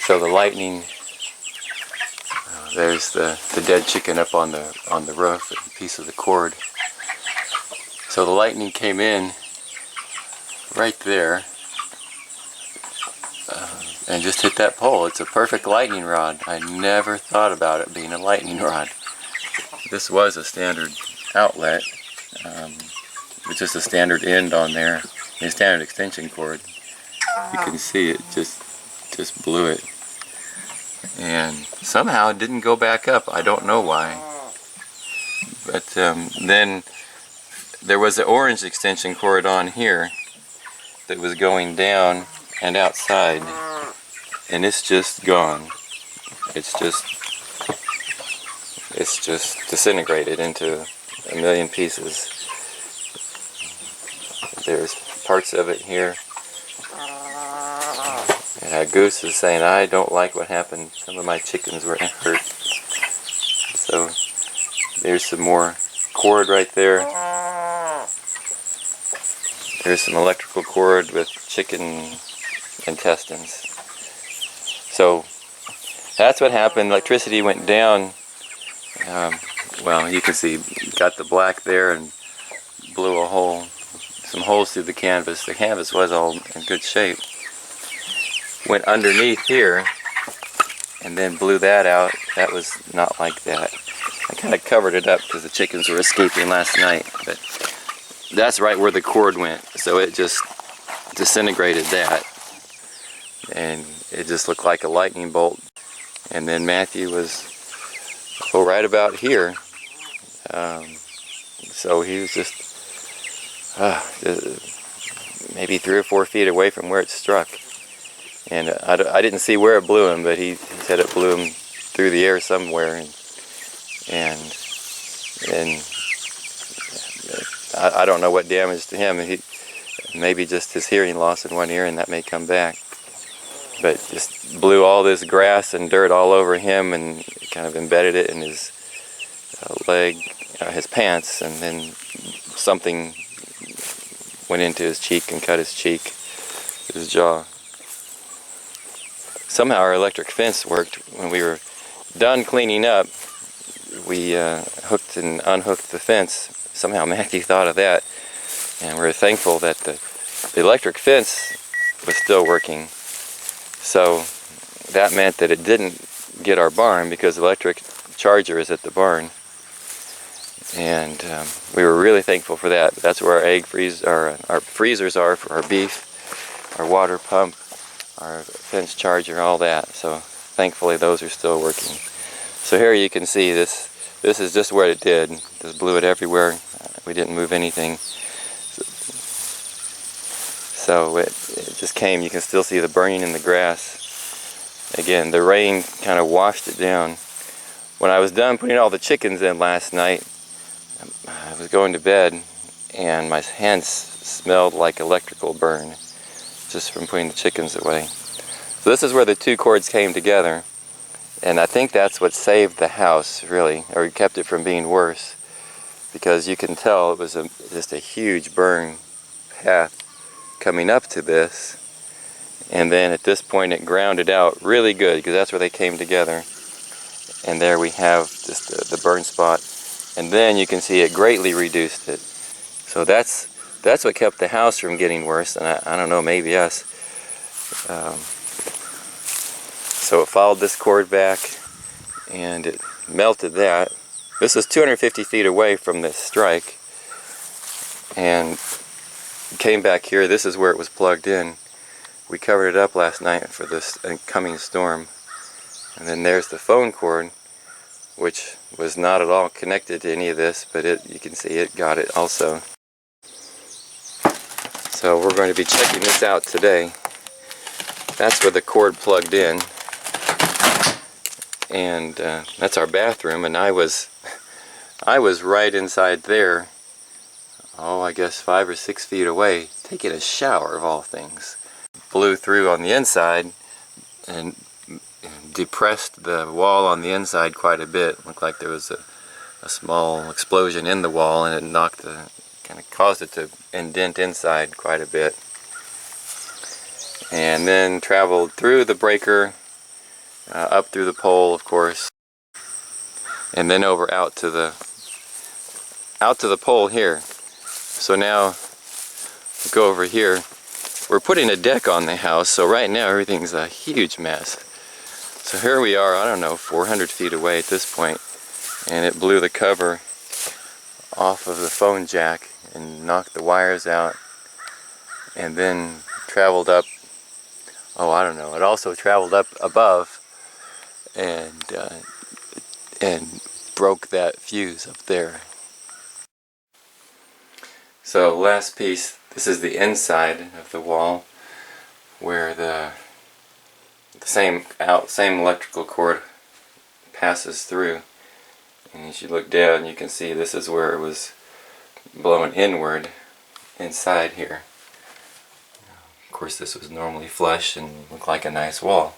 So the lightning, there's the dead chicken up on the roof, and a piece of the cord. So the lightning came in right there and just hit that pole. It's a perfect lightning rod. I never thought about it being a lightning rod. This was a standard outlet, with just a standard end on there, and a standard extension cord. You can see it just blew it. And somehow it didn't go back up. I don't know why. But then there was the orange extension cord on here that was going down and outside, and it's just gone. It's just disintegrated into a million pieces. There's parts of it here. And Goose is saying, I don't like what happened. Some of my chickens were hurt. So there's some more cord right there. There's some electrical cord with chicken intestines. So that's what happened. Electricity went down. Well, you can see, got the black there and blew a hole, some holes through the canvas. The canvas was all in good shape. Went underneath here and then blew that out. That was not like that. I kind of covered it up because the chickens were escaping last night, but that's right where the cord went. So it just disintegrated that, and it just looked like a lightning bolt. And then Matthew was right about here. So he was just maybe 3 or 4 feet away from where it struck. And I didn't see where it blew him, but he said it blew him through the air somewhere. And I don't know what damage to him. Maybe just his hearing loss in one ear, and that may come back. But just blew all this grass and dirt all over him, and kind of embedded it in his leg, his pants, and then something went into his cheek and cut his cheek, his jaw. Somehow our electric fence worked. When we were done cleaning up, we hooked and unhooked the fence. Somehow Matthew thought of that, and we're thankful that the electric fence was still working. So that meant that it didn't get our barn, because the electric charger is at the barn. And we were really thankful for that. That's where our freezers are for our beef, our water pump, our fence charger, all that. So thankfully those are still working. So here you can see this is just what it did. Just blew it everywhere. We didn't move anything. So it just came. You can still see the burning in the grass. Again, the rain kind of washed it down. When I was done putting all the chickens in last night, I was going to bed, and my hands smelled like electrical burn just from putting the chickens away. So this is where the 2 cords came together, and I think that's what saved the house, really, or kept it from being worse, because you can tell it was just a huge burn path coming up to this, and then at this point it grounded out really good, because that's where they came together. And there we have just the burn spot, and then you can see it greatly reduced it. So that's what kept the house from getting worse, and I don't know, maybe us. So it followed this cord back, and it melted that. This is 250 feet away from this strike, and came back here. This is where it was plugged in. We covered it up last night for this coming storm. And then there's the phone cord, which was not at all connected to any of this, but you can see it got it also. So we're going to be checking this out today. That's where the cord plugged in. And that's our bathroom, and I was right inside there, I guess 5 or 6 feet away, taking a shower of all things. Blew through on the inside and depressed the wall on the inside quite a bit. Looked like there was a small explosion in the wall, and it kind of caused it to indent inside quite a bit. And then traveled through the breaker up through the pole, of course, and then over out to the pole here. So now go over here. We're putting a deck on the house, so right now everything's a huge mess. So here we are, I don't know, 400 feet away at this point, and it blew the cover off of the phone jack and knocked the wires out, and then traveled up, oh, I don't know, it also traveled up above and broke that fuse up there. So last piece, this is the inside of the wall where the same electrical cord passes through, and as you look down you can see this is where it was blown inward inside here. Of course this was normally flush and looked like a nice wall.